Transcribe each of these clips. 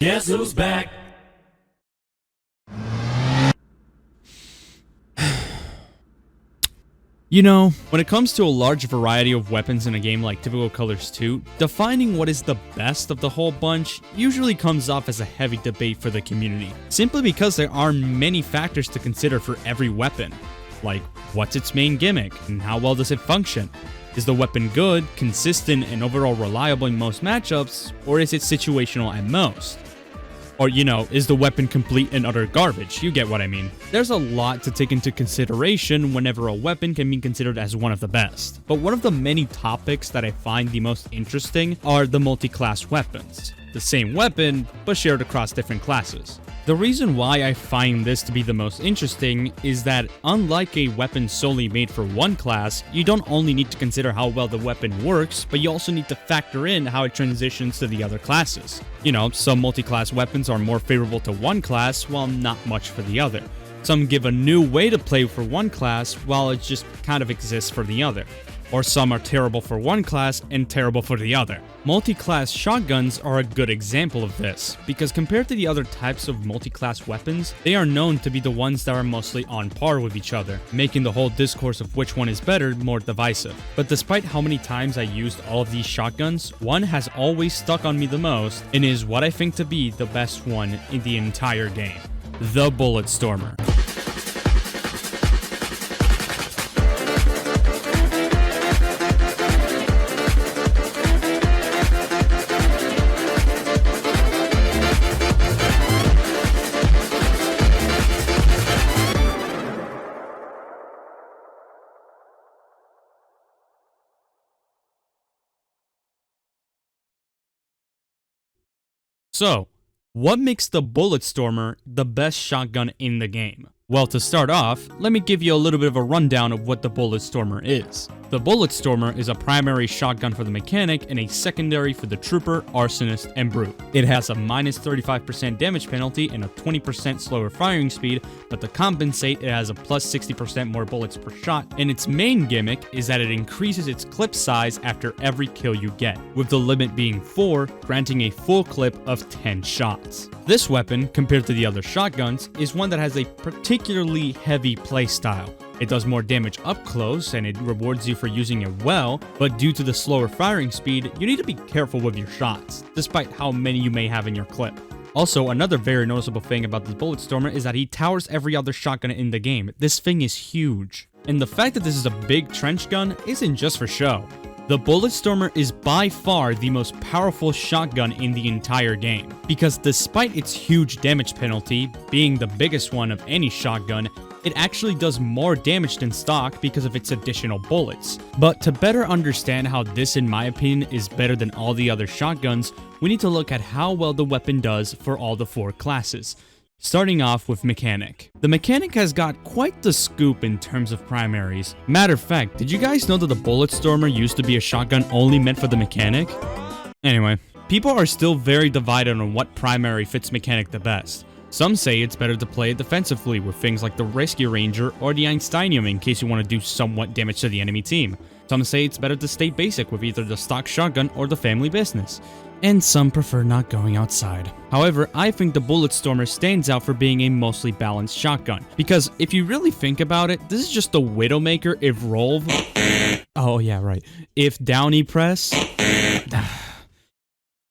Guess who's back? You know, when it comes to a large variety of weapons in a game like Typical Colors 2, defining what is the best of the whole bunch usually comes off as a heavy debate for the community, simply because there are many factors to consider for every weapon. Like, what's its main gimmick, and how well does it function? Is the weapon good, consistent, and overall reliable in most matchups, or is it situational at most? Or, you know, is the weapon complete and utter garbage? You get what I mean. There's a lot to take into consideration whenever a weapon can be considered as one of the best. But one of the many topics that I find the most interesting are the multi-class weapons. The same weapon, but shared across different classes. The reason why I find this to be the most interesting is that unlike a weapon solely made for one class, you don't only need to consider how well the weapon works, but you also need to factor in how it transitions to the other classes. You know, some multi-class weapons are more favorable to one class, while not much for the other. Some give a new way to play for one class, while it just kind of exists for the other. Or some are terrible for one class and terrible for the other. Multi-class shotguns are a good example of this, because compared to the other types of multi-class weapons, they are known to be the ones that are mostly on par with each other, making the whole discourse of which one is better more divisive. But despite how many times I used all of these shotguns, one has always stuck on me the most, and is what I think to be the best one in the entire game: the Bulletstormer. So, what makes the Bulletstormer the best shotgun in the game? Well, to start off, let me give you a little bit of a rundown of what the Bulletstormer is. The Bulletstormer is a primary shotgun for the mechanic and a secondary for the trooper, arsonist, and brute. It has a minus 35% damage penalty and a 20% slower firing speed, but to compensate, it has a plus 60% more bullets per shot, and its main gimmick is that it increases its clip size after every kill you get, with the limit being 4, granting a full clip of 10 shots. This weapon, compared to the other shotguns, is one that has a particularly heavy playstyle. It does more damage up close, and it rewards you for using it well, but due to the slower firing speed, you need to be careful with your shots, despite how many you may have in your clip. Also, another very noticeable thing about the Bulletstormer is that he towers every other shotgun in the game. This thing is huge. And the fact that this is a big trench gun isn't just for show. The Bulletstormer is by far the most powerful shotgun in the entire game, because despite its huge damage penalty, being the biggest one of any shotgun, it actually does more damage than stock because of its additional bullets. But to better understand how this, in my opinion, is better than all the other shotguns, we need to look at how well the weapon does for all the 4 classes. Starting off with Mechanic. The Mechanic has got quite the scoop in terms of primaries. Matter of fact, did you guys know that the Bulletstormer used to be a shotgun only meant for the Mechanic? Anyway, people are still very divided on what primary fits Mechanic the best. Some say it's better to play it defensively with things like the Rescue Ranger or the Einsteinium in case you want to do somewhat damage to the enemy team. Some say it's better to stay basic with either the stock shotgun or the family business. And some prefer not going outside. However, I think the Bulletstormer stands out for being a mostly balanced shotgun, because if you really think about it, this is just the Widowmaker if Rolv... Oh yeah, right. If Downey Press...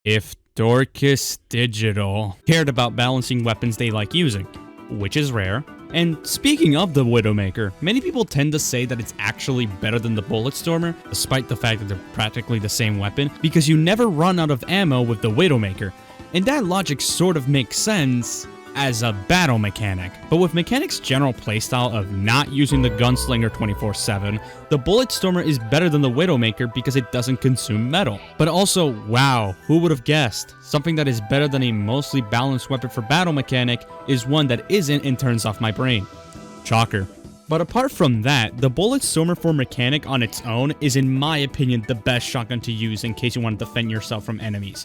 if Dorcas Digital cared about balancing weapons they like using, which is rare. And speaking of the Widowmaker, many people tend to say that it's actually better than the Bulletstormer, despite the fact that they're practically the same weapon, because you never run out of ammo with the Widowmaker. And that logic sort of makes sense as a battle mechanic. But with Mechanic's general playstyle of not using the Gunslinger 24/7, the Bulletstormer is better than the Widowmaker because it doesn't consume metal. But also, wow, who would have guessed? Something that is better than a mostly balanced weapon for battle mechanic is one that isn't and turns off my brain. Shocker. But apart from that, the Bulletstormer for Mechanic on its own is, in my opinion, the best shotgun to use in case you want to defend yourself from enemies.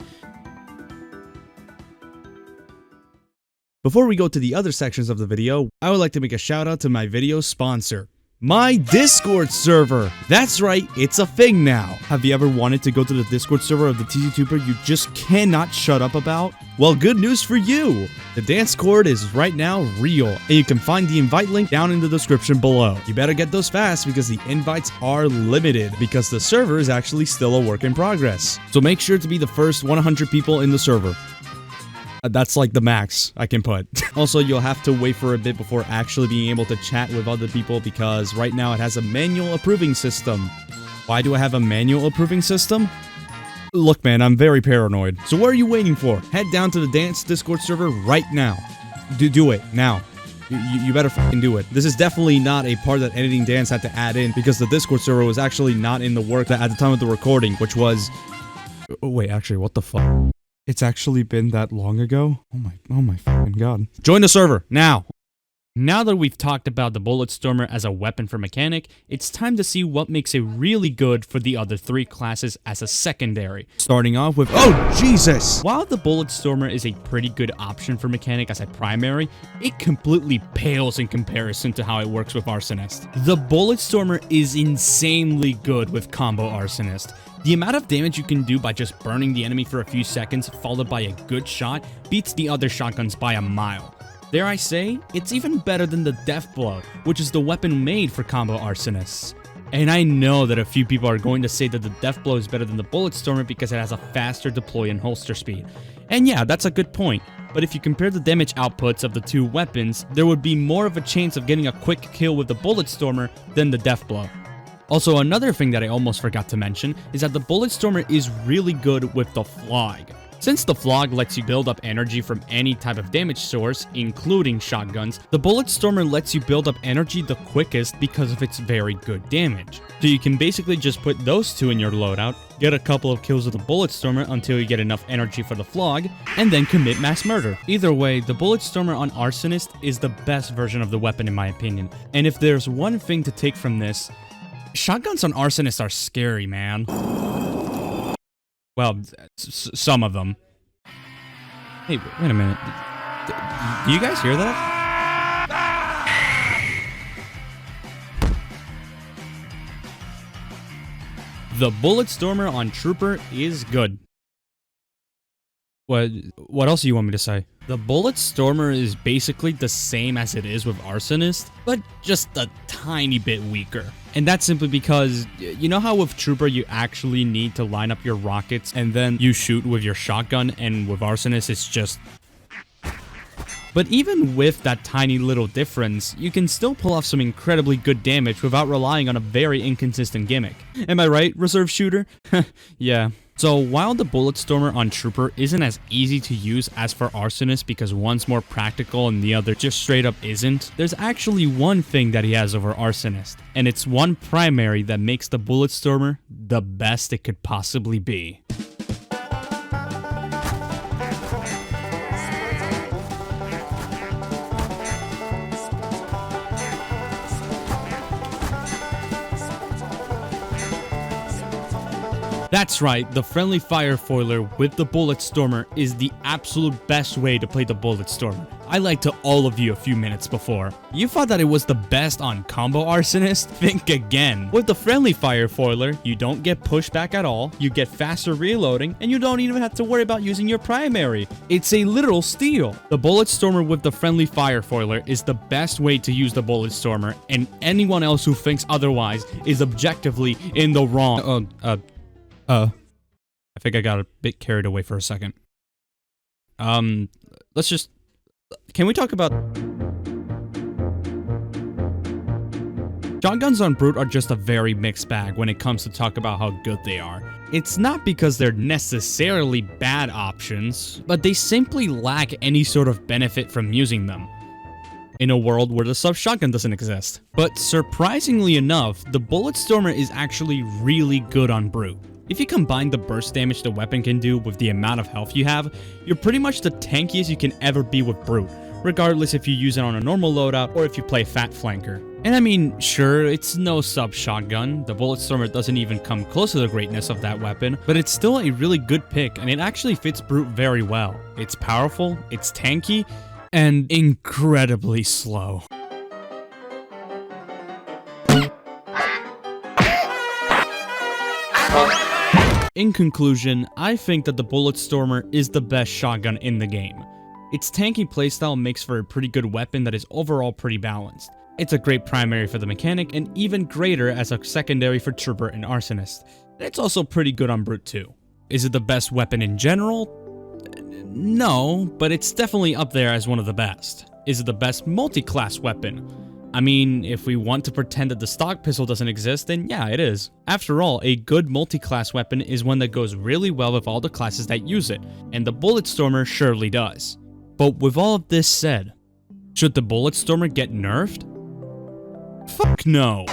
Before we go to the other sections of the video, I would like to make a shout out to my video sponsor, My Discord server! That's right, it's a thing now. Have you ever wanted to go to the Discord server of the TC2 you just cannot shut up about? Well, good news for you! The dance cord is right now real, and you can find the invite link down in the description below. You better get those fast because the invites are limited, because the server is actually still a work in progress. So make sure to be the first 100 people in the server. That's like the max I can put. Also, you'll have to wait for a bit before actually being able to chat with other people because right now it has a manual approving system. Why do I have a manual approving system? Look, man, I'm very paranoid. So what are you waiting for? Head down to the dance Discord server right now. Do it now. You better fucking do it. This is definitely not a part that Editing Dance had to add in because the Discord server was actually not in the work at the time of the recording, which was... Wait, actually, what the fuck? It's actually been that long ago? Oh my fucking god. Join the server, now! Now that we've talked about the Bulletstormer as a weapon for mechanic, it's time to see what makes it really good for the other three classes as a secondary. Starting off with... Oh, Jesus! While the Bulletstormer is a pretty good option for mechanic as a primary, it completely pales in comparison to how it works with arsonist. The Bulletstormer is insanely good with combo arsonist. The amount of damage you can do by just burning the enemy for a few seconds followed by a good shot beats the other shotguns by a mile. Dare I say, it's even better than the Death Blow, which is the weapon made for combo arsonists. And I know that a few people are going to say that the Death Blow is better than the Bulletstormer because it has a faster deploy and holster speed. And yeah, that's a good point, but if you compare the damage outputs of the two weapons, there would be more of a chance of getting a quick kill with the Bulletstormer than the Death Blow. Also, another thing that I almost forgot to mention is that the Bulletstormer is really good with the Flog. Since the Flog lets you build up energy from any type of damage source, including shotguns, the Bulletstormer lets you build up energy the quickest because of its very good damage. So you can basically just put those two in your loadout, get a couple of kills with the Bulletstormer until you get enough energy for the Flog, and then commit mass murder. Either way, the Bulletstormer on Arsonist is the best version of the weapon in my opinion. And if there's one thing to take from this, shotguns on Arsonist are scary, man. Well, some of them. Hey, wait a minute. Do you guys hear that? The Bulletstormer on Trooper is good. What else do you want me to say? The Bulletstormer is basically the same as it is with Arsonist, but just a tiny bit weaker. And that's simply because, you know how with Trooper you actually need to line up your rockets and then you shoot with your shotgun, and with Arsonist it's just... But even with that tiny little difference, you can still pull off some incredibly good damage without relying on a very inconsistent gimmick. Am I right, reserve shooter? Yeah. So while the Bulletstormer on Trooper isn't as easy to use as for Arsonist because one's more practical and the other just straight up isn't, there's actually one thing that he has over Arsonist, and it's one primary that makes the Bulletstormer the best it could possibly be. That's right, the friendly fire foiler with the Bulletstormer is the absolute best way to play the Bulletstormer. I lied to all of you a few minutes before. You thought that it was the best on combo arsonist? Think again. With the friendly fire foiler, you don't get pushback at all, you get faster reloading, and you don't even have to worry about using your primary. It's a literal steal. The Bulletstormer with the friendly fire foiler is the best way to use the Bulletstormer, and anyone else who thinks otherwise is objectively in the wrong. I think I got a bit carried away for a second. Let's just... Can we talk about... Shotguns on Brute are just a very mixed bag when it comes to talk about how good they are. It's not because they're necessarily bad options, but they simply lack any sort of benefit from using them, in a world where the sub-shotgun doesn't exist. But surprisingly enough, the Bulletstormer is actually really good on Brute. If you combine the burst damage the weapon can do with the amount of health you have, you're pretty much the tankiest you can ever be with Brute, regardless if you use it on a normal loadout or if you play Fat Flanker. And I mean, sure, it's no sub-shotgun, the Bulletstormer doesn't even come close to the greatness of that weapon, but it's still a really good pick and it actually fits Brute very well. It's powerful, it's tanky, and incredibly slow. In conclusion, I think that the Bulletstormer is the best shotgun in the game. Its tanky playstyle makes for a pretty good weapon that is overall pretty balanced. It's a great primary for the mechanic and even greater as a secondary for Trooper and Arsonist. And it's also pretty good on Brute too. Is it the best weapon in general? No, but it's definitely up there as one of the best. Is it the best multi-class weapon? I mean, if we want to pretend that the stock pistol doesn't exist, then yeah, it is. After all, a good multi-class weapon is one that goes really well with all the classes that use it, and the Bulletstormer surely does. But with all of this said, should the Bulletstormer get nerfed? Fuck no.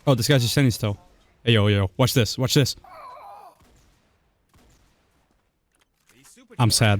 Oh, this guy's just standing still. Hey, yo, watch this, watch this. I'm sad.